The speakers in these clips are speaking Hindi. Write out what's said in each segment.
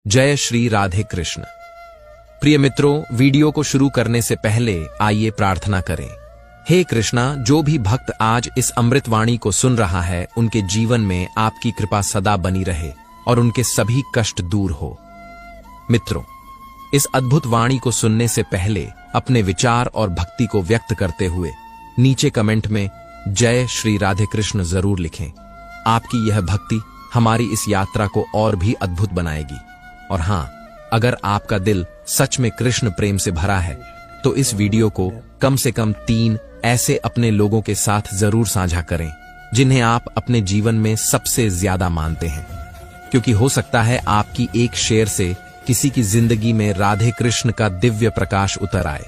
जय श्री राधे कृष्ण। प्रिय मित्रों, वीडियो को शुरू करने से पहले आइए प्रार्थना करें। हे कृष्णा, जो भी भक्त आज इस अमृतवाणी को सुन रहा है, उनके जीवन में आपकी कृपा सदा बनी रहे और उनके सभी कष्ट दूर हो। मित्रों, इस अद्भुत वाणी को सुनने से पहले अपने विचार और भक्ति को व्यक्त करते हुए नीचे कमेंट में जय श्री राधे कृष्ण जरूर लिखें। आपकी यह भक्ति हमारी इस यात्रा को और भी अद्भुत बनाएगी। और हां, अगर आपका दिल सच में कृष्ण प्रेम से भरा है तो इस वीडियो को कम से कम 3 ऐसे अपने लोगों के साथ जरूर साझा करें जिन्हें आप अपने जीवन में सबसे ज्यादा मानते हैं, क्योंकि हो सकता है आपकी एक शेयर से किसी की जिंदगी में राधे कृष्ण का दिव्य प्रकाश उतर आए।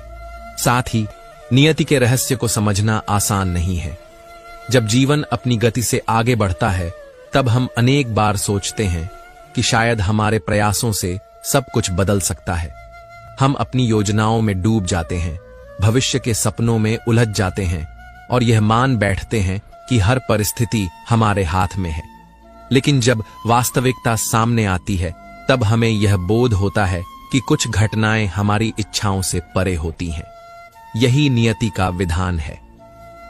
साथ ही नियति के रहस्य को समझना आसान नहीं है। जब जीवन अपनी गति से आगे बढ़ता है तब हम अनेक बार सोचते हैं कि शायद हमारे प्रयासों से सब कुछ बदल सकता है। हम अपनी योजनाओं में डूब जाते हैं, भविष्य के सपनों में उलझ जाते हैं और यह मान बैठते हैं कि हर परिस्थिति हमारे हाथ में है। लेकिन जब वास्तविकता सामने आती है तब हमें यह बोध होता है कि कुछ घटनाएं हमारी इच्छाओं से परे होती हैं। यही नियति का विधान है।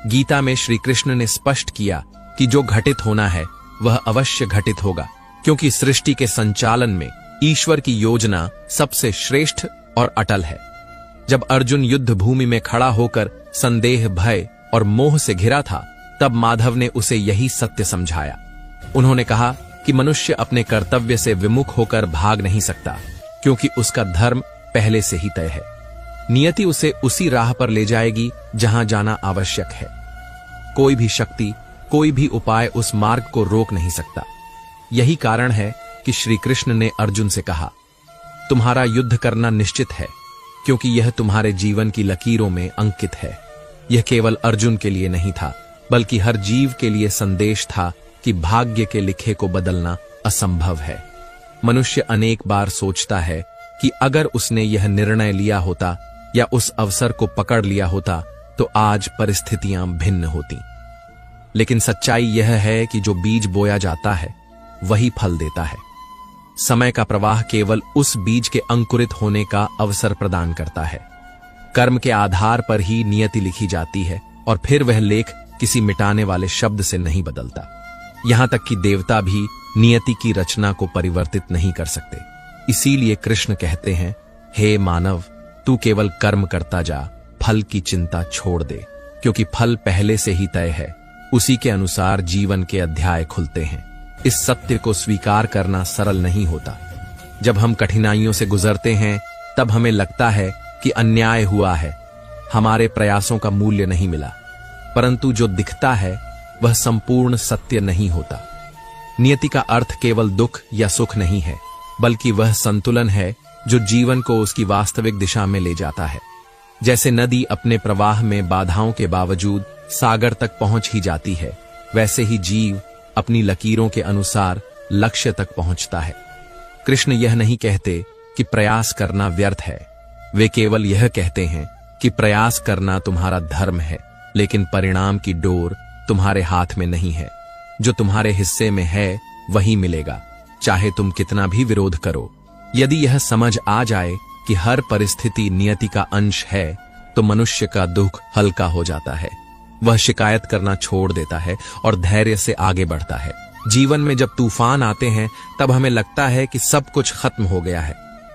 गीता में श्री कृष्ण ने स्पष्ट किया कि जो घटित होना है वह अवश्य घटित होगा, क्योंकि सृष्टि के संचालन में ईश्वर की योजना सबसे श्रेष्ठ और अटल है। जब अर्जुन युद्ध भूमि में खड़ा होकर संदेह, भय और मोह से घिरा था, तब माधव ने उसे यही सत्य समझाया। उन्होंने कहा कि मनुष्य अपने कर्तव्य से विमुख होकर भाग नहीं सकता, क्योंकि उसका धर्म पहले से ही तय है। नियति उसे उसी राह पर ले जाएगी जहां जाना आवश्यक है। कोई भी शक्ति, कोई भी उपाय उस मार्ग को रोक नहीं सकता। यही कारण है कि श्री कृष्ण ने अर्जुन से कहा, तुम्हारा युद्ध करना निश्चित है, क्योंकि यह तुम्हारे जीवन की लकीरों में अंकित है। यह केवल अर्जुन के लिए नहीं था, बल्कि हर जीव के लिए संदेश था कि भाग्य के लिखे को बदलना असंभव है। मनुष्य अनेक बार सोचता है कि अगर उसने यह निर्णय लिया होता या उस अवसर को पकड़ लिया होता तो आज परिस्थितियां भिन्न होती। लेकिन सच्चाई यह है कि जो बीज बोया जाता है वही फल देता है। समय का प्रवाह केवल उस बीज के अंकुरित होने का अवसर प्रदान करता है। कर्म के आधार पर ही नियति लिखी जाती है और फिर वह लेख किसी मिटाने वाले शब्द से नहीं बदलता। यहां तक कि देवता भी नियति की रचना को परिवर्तित नहीं कर सकते। इसीलिए कृष्ण कहते हैं, हे मानव, तू केवल कर्म करता जा, फल की चिंता छोड़ दे, क्योंकि फल पहले से ही तय है। उसी के अनुसार जीवन के अध्याय खुलते हैं। इस सत्य को स्वीकार करना सरल नहीं होता। जब हम कठिनाइयों से गुजरते हैं तब हमें लगता है कि अन्याय हुआ है, हमारे प्रयासों का मूल्य नहीं मिला। परंतु जो दिखता है वह संपूर्ण सत्य नहीं होता। नियति का अर्थ केवल दुख या सुख नहीं है, बल्कि वह संतुलन है जो जीवन को उसकी वास्तविक दिशा में ले जाता है। जैसे नदी अपने प्रवाह में बाधाओं के बावजूद सागर तक पहुंच ही जाती है, वैसे ही जीव अपनी लकीरों के अनुसार लक्ष्य तक पहुंचता है। कृष्ण यह नहीं कहते कि प्रयास करना व्यर्थ है। वे केवल यह कहते हैं कि प्रयास करना तुम्हारा धर्म है, लेकिन परिणाम की डोर तुम्हारे हाथ में नहीं है। जो तुम्हारे हिस्से में है वही मिलेगा, चाहे तुम कितना भी विरोध करो। यदि यह समझ आ जाए कि हर परिस्थिति नियति का अंश है, तो मनुष्य का दुख हल्का हो जाता है। वह शिकायत करना छोड़ देता है और धैर्य से आगे बढ़ता है। जीवन में जब तूफान आते हैं तब हमें लगता है कि सब कुछ खत्म हो गया है,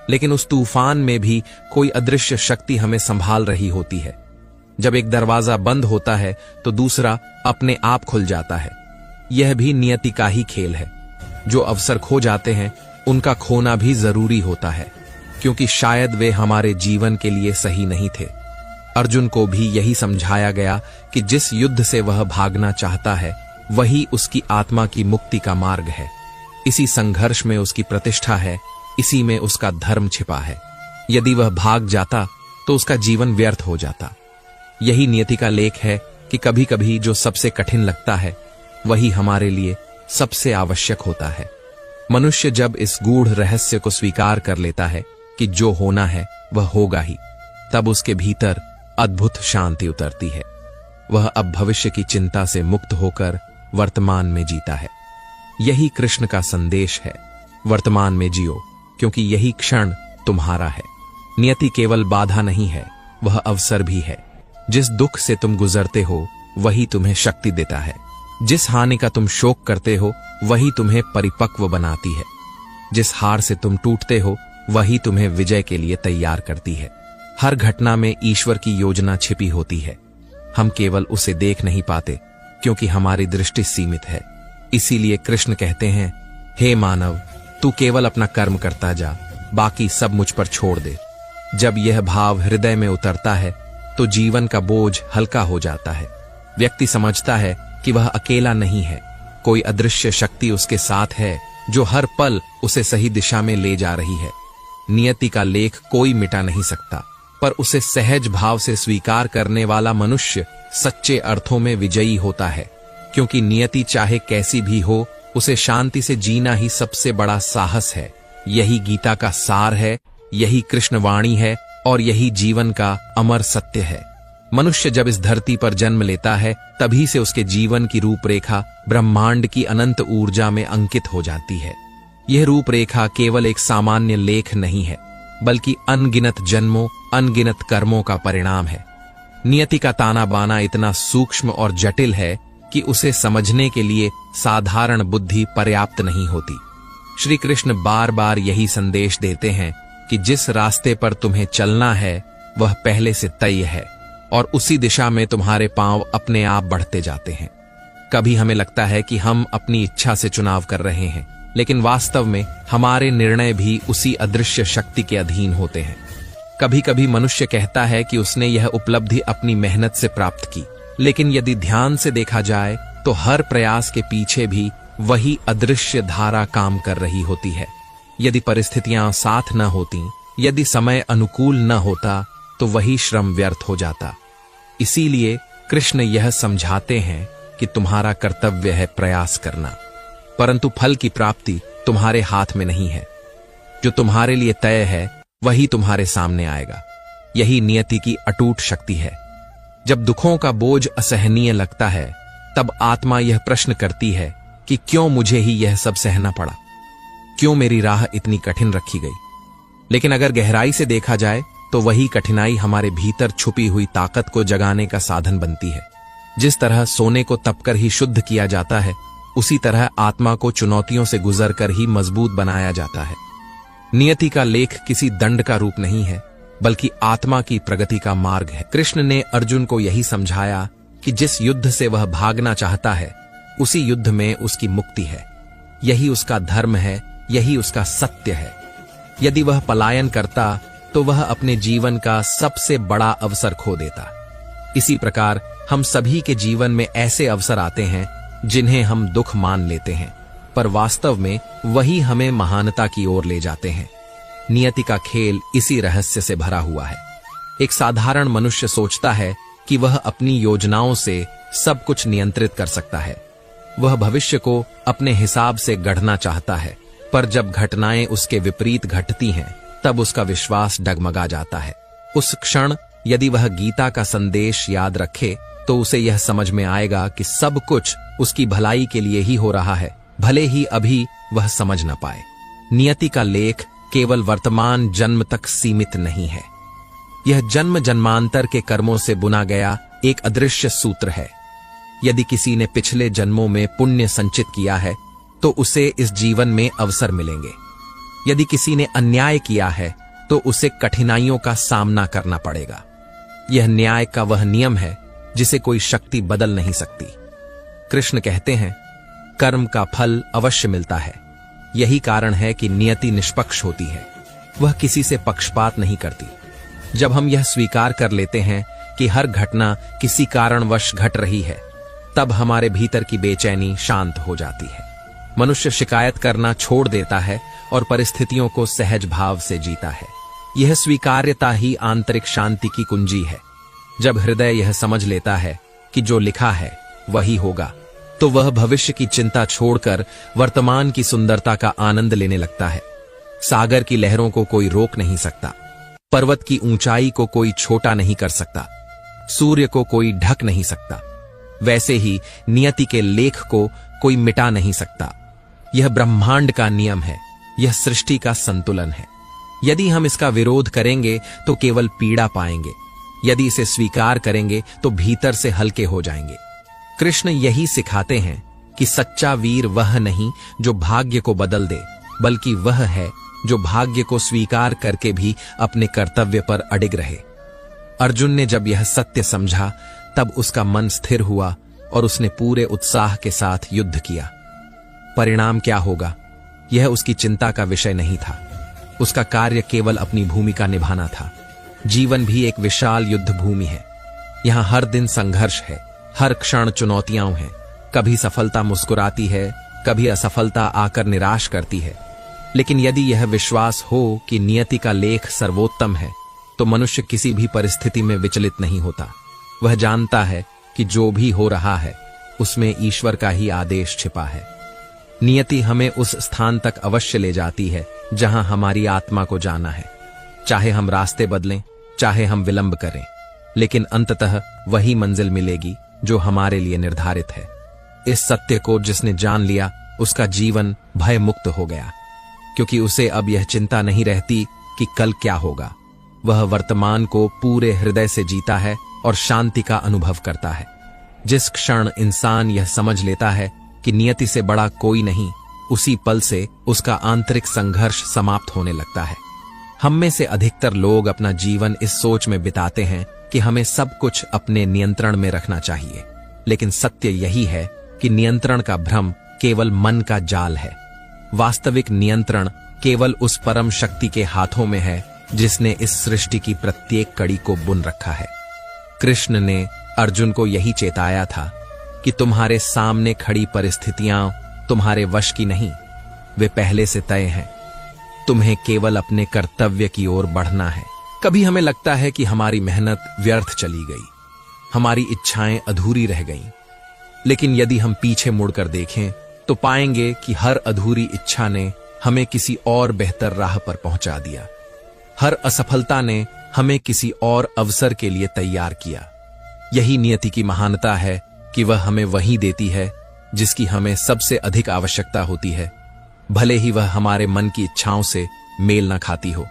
लेकिन उस तूफान में भी कोई अदृश्य शक्ति हमें संभाल रही होती है। जब एक दरवाजा बंद होता है तो दूसरा अपने आप खुल जाता है। यह भी नियति का ही खेल है। जो अवसर खो जाते हैं उनका खोना भी जरूरी होता है, क्योंकि शायद वे हमारे जीवन के लिए सही नहीं थे। अर्जुन को भी यही समझाया गया कि जिस युद्ध से वह भागना चाहता है वही उसकी आत्मा की मुक्ति का मार्ग है। इसी संघर्ष में उसकी प्रतिष्ठा है, इसी में उसका धर्म छिपा है। यदि वह भाग जाता तो उसका जीवन व्यर्थ हो जाता। यही नियति का लेख है कि कभी कभी जो सबसे कठिन लगता है वही हमारे लिए सबसे आवश्यक होता है। मनुष्य जब इस गूढ़ रहस्य को स्वीकार कर लेता है कि जो होना है वह होगा ही, तब उसके भीतर अद्भुत शांति उतरती है। वह अब भविष्य की चिंता से मुक्त होकर वर्तमान में जीता है। यही कृष्ण का संदेश है। वर्तमान में जियो, क्योंकि यही क्षण तुम्हारा है। नियति केवल बाधा नहीं है, वह अवसर भी है। जिस दुख से तुम गुजरते हो वही तुम्हें शक्ति देता है। जिस हानि का तुम शोक करते हो वही तुम्हें परिपक्व बनाती है। जिस हार से तुम टूटते हो वही तुम्हें विजय के लिए तैयार करती है। हर घटना में ईश्वर की योजना छिपी होती है। हम केवल उसे देख नहीं पाते क्योंकि हमारी दृष्टि सीमित है। इसीलिए कृष्ण कहते हैं, हे मानव, तू केवल अपना कर्म करता जा, बाकी सब मुझ पर छोड़ दे। जब यह भाव हृदय में उतरता है तो जीवन का बोझ हल्का हो जाता है। व्यक्ति समझता है कि वह अकेला नहीं है, कोई अदृश्य शक्ति उसके साथ है जो हर पल उसे सही दिशा में ले जा रही है। नियति का लेख कोई मिटा नहीं सकता, पर उसे सहज भाव से स्वीकार करने वाला मनुष्य सच्चे अर्थों में विजयी होता है। क्योंकि नियति चाहे कैसी भी हो, उसे शांति से जीना ही सबसे बड़ा साहस है। यही गीता का सार है, यही कृष्णवाणी है और यही जीवन का अमर सत्य है। मनुष्य जब इस धरती पर जन्म लेता है तभी से उसके जीवन की रूपरेखा ब्रह्मांड की अनंत ऊर्जा में अंकित हो जाती है। यह रूपरेखा केवल एक सामान्य लेख नहीं है, बल्कि अनगिनत जन्मों, अनगिनत कर्मों का परिणाम है। नियति का ताना बाना इतना सूक्ष्म और जटिल है कि उसे समझने के लिए साधारण बुद्धि पर्याप्त नहीं होती। श्री कृष्ण बार बार यही संदेश देते हैं कि जिस रास्ते पर तुम्हें चलना है वह पहले से तय है और उसी दिशा में तुम्हारे पांव अपने आप बढ़ते जाते हैं। कभी हमें लगता है कि हम अपनी इच्छा से चुनाव कर रहे हैं, लेकिन वास्तव में हमारे निर्णय भी उसी अदृश्य शक्ति के अधीन होते हैं। कभी कभी मनुष्य कहता है कि उसने यह उपलब्धि अपनी मेहनत से प्राप्त की, लेकिन यदि ध्यान से देखा जाए तो हर प्रयास के पीछे भी वही अदृश्य धारा काम कर रही होती है। यदि परिस्थितियां साथ न होती, यदि समय अनुकूल न होता, तो वही श्रम व्यर्थ हो जाता। इसीलिए कृष्ण यह समझाते हैं कि तुम्हारा कर्तव्य है प्रयास करना, परंतु फल की प्राप्ति तुम्हारे हाथ में नहीं है। जो तुम्हारे लिए तय है वही तुम्हारे सामने आएगा। यही नियति की अटूट शक्ति है। जब दुखों का बोझ असहनीय लगता है तब आत्मा यह प्रश्न करती है कि क्यों मुझे ही यह सब सहना पड़ा, क्यों मेरी राह इतनी कठिन रखी गई। लेकिन अगर गहराई से देखा जाए तो वही कठिनाई हमारे भीतर छुपी हुई ताकत को जगाने का साधन बनती है। जिस तरह सोने को तपकर ही शुद्ध किया जाता है, उसी तरह आत्मा को चुनौतियों से गुजरकर ही मजबूत बनाया जाता है। नियति का लेख किसी दंड का रूप नहीं है, बल्कि आत्मा की प्रगति का मार्ग है। कृष्ण ने अर्जुन को यही समझाया कि जिस युद्ध से वह भागना चाहता है, उसी युद्ध में उसकी मुक्ति है। यही उसका धर्म है, यही उसका सत्य है। यदि वह पलायन करता तो वह अपने जीवन का सबसे बड़ा अवसर खो देता। इसी प्रकार हम सभी के जीवन में ऐसे अवसर आते हैं जिन्हें हम दुख मान लेते हैं, पर वास्तव में वही हमें महानता की ओर ले जाते हैं। नियति का खेल इसी रहस्य से भरा हुआ है। एक साधारण मनुष्य सोचता है कि वह अपनी योजनाओं से सब कुछ नियंत्रित कर सकता है। वह भविष्य को अपने हिसाब से गढ़ना चाहता है, पर जब घटनाएं उसके विपरीत घटती हैं तब उसका विश्वास डगमगा जाता है। उस क्षण यदि वह गीता का संदेश याद रखे तो उसे यह समझ में आएगा कि सब कुछ उसकी भलाई के लिए ही हो रहा है, भले ही अभी वह समझ न पाए। नियति का लेख केवल वर्तमान जन्म तक सीमित नहीं है। यह जन्म जन्मांतर के कर्मों से बुना गया एक अदृश्य सूत्र है। यदि किसी ने पिछले जन्मों में पुण्य संचित किया है तो उसे इस जीवन में अवसर मिलेंगे। यदि किसी ने अन्याय किया है तो उसे कठिनाइयों का सामना करना पड़ेगा। यह न्याय का वह नियम है जिसे कोई शक्ति बदल नहीं सकती। कृष्ण कहते हैं, कर्म का फल अवश्य मिलता है। यही कारण है कि नियति निष्पक्ष होती है, वह किसी से पक्षपात नहीं करती। जब हम यह स्वीकार कर लेते हैं कि हर घटना किसी कारणवश घट रही है, तब हमारे भीतर की बेचैनी शांत हो जाती है। मनुष्य शिकायत करना छोड़ देता है और परिस्थितियों को सहज भाव से जीता है। यह स्वीकार्यता ही आंतरिक शांति की कुंजी है। जब हृदय यह समझ लेता है कि जो लिखा है वही होगा, तो वह भविष्य की चिंता छोड़कर वर्तमान की सुंदरता का आनंद लेने लगता है। सागर की लहरों को कोई रोक नहीं सकता, पर्वत की ऊंचाई को कोई छोटा नहीं कर सकता, सूर्य को कोई ढक नहीं सकता। वैसे ही नियति के लेख को कोई मिटा नहीं सकता। यह ब्रह्मांड का नियम है। यह सृष्टि का संतुलन है। यदि हम इसका विरोध करेंगे तो केवल पीड़ा पाएंगे, यदि इसे स्वीकार करेंगे तो भीतर से हल्के हो जाएंगे। कृष्ण यही सिखाते हैं कि सच्चा वीर वह नहीं जो भाग्य को बदल दे, बल्कि वह है जो भाग्य को स्वीकार करके भी अपने कर्तव्य पर अडिग रहे। अर्जुन ने जब यह सत्य समझा तब उसका मन स्थिर हुआ और उसने पूरे उत्साह के साथ युद्ध किया। परिणाम क्या होगा, यह उसकी चिंता का विषय नहीं था। उसका कार्य केवल अपनी भूमिका निभाना था। जीवन भी एक विशाल युद्ध भूमि है। यहां हर दिन संघर्ष है, हर क्षण चुनौतियां हैं। कभी सफलता मुस्कुराती है, कभी असफलता आकर निराश करती है। लेकिन यदि यह विश्वास हो कि नियति का लेख सर्वोत्तम है, तो मनुष्य किसी भी परिस्थिति में विचलित नहीं होता। वह जानता है कि जो भी हो रहा है उसमें ईश्वर का ही आदेश छिपा है। नियति हमें उस स्थान तक अवश्य ले जाती है जहां हमारी आत्मा को जाना है। चाहे हम रास्ते बदलें, चाहे हम विलंब करें, लेकिन अंततः वही मंजिल मिलेगी जो हमारे लिए निर्धारित है। इस सत्य को जिसने जान लिया उसका जीवन भय मुक्त हो गया, क्योंकि उसे अब यह चिंता नहीं रहती कि कल क्या होगा। वह वर्तमान को पूरे हृदय से जीता है और शांति का अनुभव करता है। जिस क्षण इंसान यह समझ लेता है कि नियति से बड़ा कोई नहीं, उसी पल से उसका आंतरिक संघर्ष समाप्त होने लगता है। हम में से अधिकतर लोग अपना जीवन इस सोच में बिताते हैं कि हमें सब कुछ अपने नियंत्रण में रखना चाहिए, लेकिन सत्य यही है कि नियंत्रण का भ्रम केवल मन का जाल है। वास्तविक नियंत्रण केवल उस परम शक्ति के हाथों में है जिसने इस सृष्टि की प्रत्येक कड़ी को बुन रखा है। कृष्ण ने अर्जुन को यही चेताया था कि तुम्हारे सामने खड़ी परिस्थितियां तुम्हारे वश की नहीं, वे पहले से तय हैं। तुम्हें केवल अपने कर्तव्य की ओर बढ़ना है। कभी हमें लगता है कि हमारी मेहनत व्यर्थ चली गई, हमारी इच्छाएं अधूरी रह गईं, लेकिन यदि हम पीछे मुड़कर देखें तो पाएंगे कि हर अधूरी इच्छा ने हमें किसी और बेहतर राह पर पहुंचा दिया। हर असफलता ने हमें किसी और अवसर के लिए तैयार किया। यही नियति की महानता है कि वह हमें वही देती है जिसकी हमें सबसे अधिक आवश्यकता होती है, भले ही वह हमारे मन की इच्छाओं से मेल न खाती हो।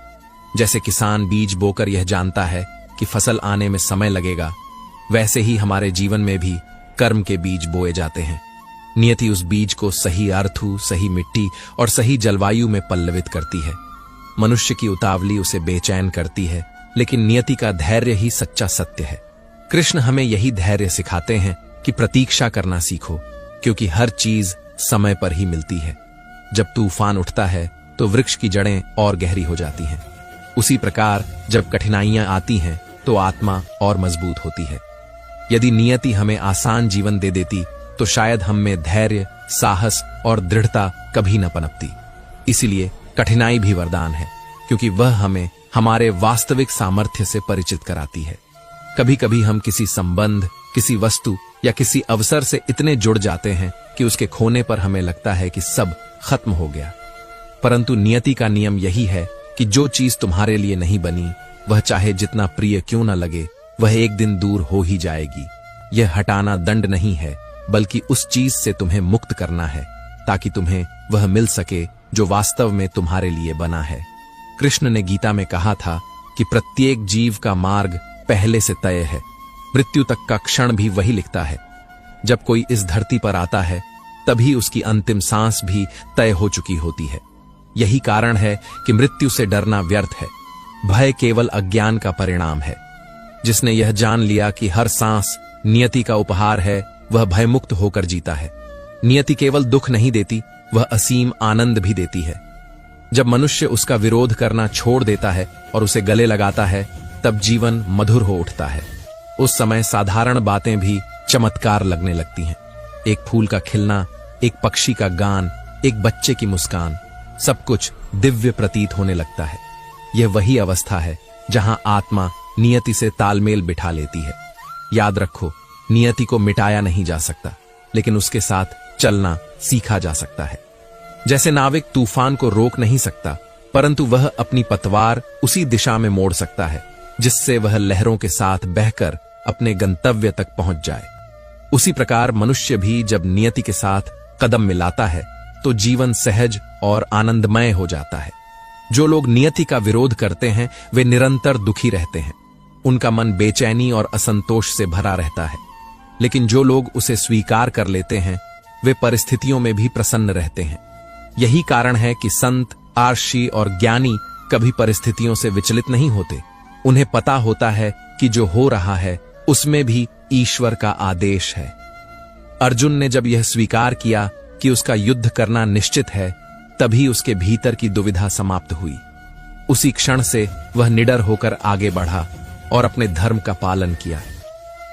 जैसे किसान बीज बोकर यह जानता है कि फसल आने में समय लगेगा, वैसे ही हमारे जीवन में भी कर्म के बीज बोए जाते हैं। नियति उस बीज को सही अर्थु, सही मिट्टी और सही जलवायु में पल्लवित करती है। मनुष्य की उतावली उसे बेचैन करती है, लेकिन नियति का धैर्य ही सच्चा सत्य है। कृष्ण हमें यही धैर्य सिखाते हैं कि प्रतीक्षा करना सीखो, क्योंकि हर चीज समय पर ही मिलती है। जब तूफान उठता है तो वृक्ष की जड़ें और गहरी हो जाती हैं। उसी प्रकार जब कठिनाइयां आती हैं तो आत्मा और मजबूत होती है। यदि नियति हमें आसान जीवन दे देती तो शायद हम में धैर्य, साहस और दृढ़ता कभी न पनपती। इसीलिए कठिनाई भी वरदान है, क्योंकि वह हमें हमारे वास्तविक सामर्थ्य से परिचित कराती है। कभी कभी हम किसी संबंध, किसी वस्तु या किसी अवसर से इतने जुड़ जाते हैं कि उसके खोने पर हमें लगता है कि सब खत्म हो गया। परंतु नियति का नियम यही है कि जो चीज तुम्हारे लिए नहीं बनी, वह चाहे जितना प्रिय क्यों न लगे, वह एक दिन दूर हो ही जाएगी। यह हटाना दंड नहीं है, बल्कि उस चीज से तुम्हें मुक्त करना है, ताकि तुम्हें वह मिल सके जो वास्तव में तुम्हारे लिए बना है। कृष्ण ने गीता में कहा था कि प्रत्येक जीव का मार्ग पहले से तय है, मृत्यु तक का क्षण भी वही लिखता है। जब कोई इस धरती पर आता है तभी उसकी अंतिम सांस भी तय हो चुकी होती है। यही कारण है कि मृत्यु से डरना व्यर्थ है। भय केवल अज्ञान का परिणाम है। जिसने यह जान लिया कि हर सांस नियति का उपहार है, वह भयमुक्त होकर जीता है। नियति केवल दुख नहीं देती, वह असीम आनंद भी देती है। जब मनुष्य उसका विरोध करना छोड़ देता है और उसे गले लगाता है, तब जीवन मधुर हो उठता है। उस समय साधारण बातें भी चमत्कार लगने लगती हैं। एक फूल का खिलना, एक पक्षी का गान, एक बच्चे की मुस्कान, सब कुछ दिव्य प्रतीत होने लगता है। यह वही अवस्था है जहां आत्मा नियति से तालमेल बिठा लेती है। याद रखो, नियति को मिटाया नहीं जा सकता, लेकिन उसके साथ चलना सीखा जा सकता है। जैसे नाविक तूफान को रोक नहीं सकता, परंतु वह अपनी पतवार उसी दिशा में मोड़ सकता है जिससे वह लहरों के साथ बहकर अपने गंतव्य तक पहुंच जाए। उसी प्रकार मनुष्य भी जब नियति के साथ कदम मिलाता है तो जीवन सहज और आनंदमय हो जाता है। जो लोग नियति का विरोध करते हैं वे निरंतर दुखी रहते हैं। उनका मन बेचैनी और असंतोष से भरा रहता है। लेकिन जो लोग उसे स्वीकार कर लेते हैं वे परिस्थितियों में भी प्रसन्न रहते हैं। यही कारण है कि संत, आर्षी और ज्ञानी कभी परिस्थितियों से विचलित नहीं होते। उन्हें पता होता है कि जो हो रहा है उसमें भी ईश्वर का आदेश है। अर्जुन ने जब यह स्वीकार किया कि उसका युद्ध करना निश्चित है, तभी उसके भीतर की दुविधा समाप्त हुई। उसी क्षण से वह निडर होकर आगे बढ़ा और अपने धर्म का पालन किया।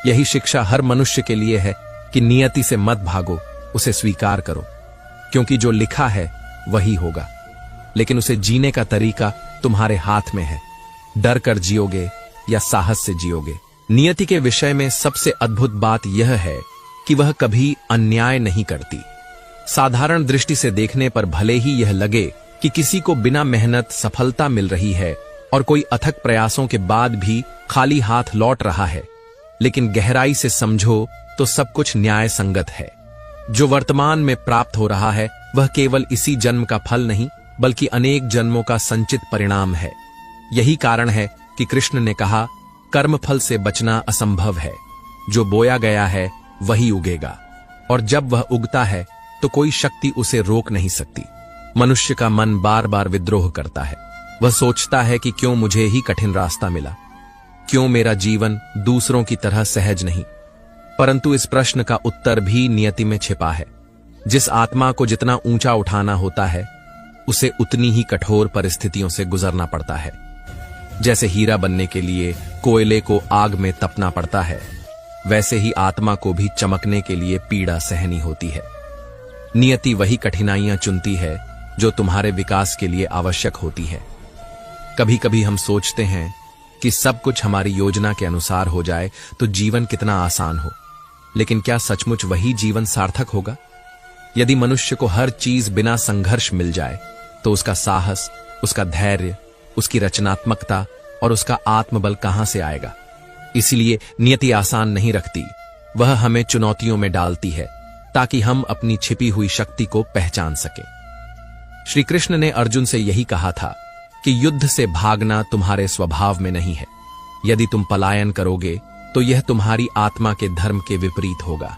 यही शिक्षा हर मनुष्य के लिए है कि नियति से मत भागो, उसे स्वीकार करो, क्योंकि जो लिखा है वही होगा। लेकिन उसे जीने का तरीका तुम्हारे हाथ में है। डर कर जियोगे या साहस से जियोगे। नियति के विषय में सबसे अद्भुत बात यह है कि वह कभी अन्याय नहीं करती। साधारण दृष्टि से देखने पर भले ही यह लगे कि किसी को बिना मेहनत सफलता मिल रही है और कोई अथक प्रयासों के बाद भी खाली हाथ लौट रहा है, लेकिन गहराई से समझो तो सब कुछ न्याय संगत है। जो वर्तमान में प्राप्त हो रहा है वह केवल इसी जन्म का फल नहीं बल्कि अनेक जन्मों का संचित परिणाम है। यही कारण है कि कृष्ण ने कहा, कर्मफल से बचना असंभव है। जो बोया गया है वही उगेगा, और जब वह उगता है तो कोई शक्ति उसे रोक नहीं सकती। मनुष्य का मन बार बार विद्रोह करता है। वह सोचता है कि क्यों मुझे ही कठिन रास्ता मिला, क्यों मेरा जीवन दूसरों की तरह सहज नहीं। परंतु इस प्रश्न का उत्तर भी नियति में छिपा है। जिस आत्मा को जितना ऊंचा उठाना होता है उसे उतनी ही कठोर परिस्थितियों से गुजरना पड़ता है। जैसे हीरा बनने के लिए कोयले को आग में तपना पड़ता है, वैसे ही आत्मा को भी चमकने के लिए पीड़ा सहनी होती है। नियति वही कठिनाइयां चुनती है जो तुम्हारे विकास के लिए आवश्यक होती है। कभी कभी हम सोचते हैं कि सब कुछ हमारी योजना के अनुसार हो जाए तो जीवन कितना आसान हो, लेकिन क्या सचमुच वही जीवन सार्थक होगा? यदि मनुष्य को हर चीज बिना संघर्ष मिल जाए तो उसका साहस, उसका धैर्य, उसकी रचनात्मकता और उसका आत्मबल कहां से आएगा? इसलिए नियति आसान नहीं रखती, वह हमें चुनौतियों में डालती है ताकि हम अपनी छिपी हुई शक्ति को पहचान सकें। श्री कृष्ण ने अर्जुन से यही कहा था कि युद्ध से भागना तुम्हारे स्वभाव में नहीं है। यदि तुम पलायन करोगे तो यह तुम्हारी आत्मा के धर्म के विपरीत होगा।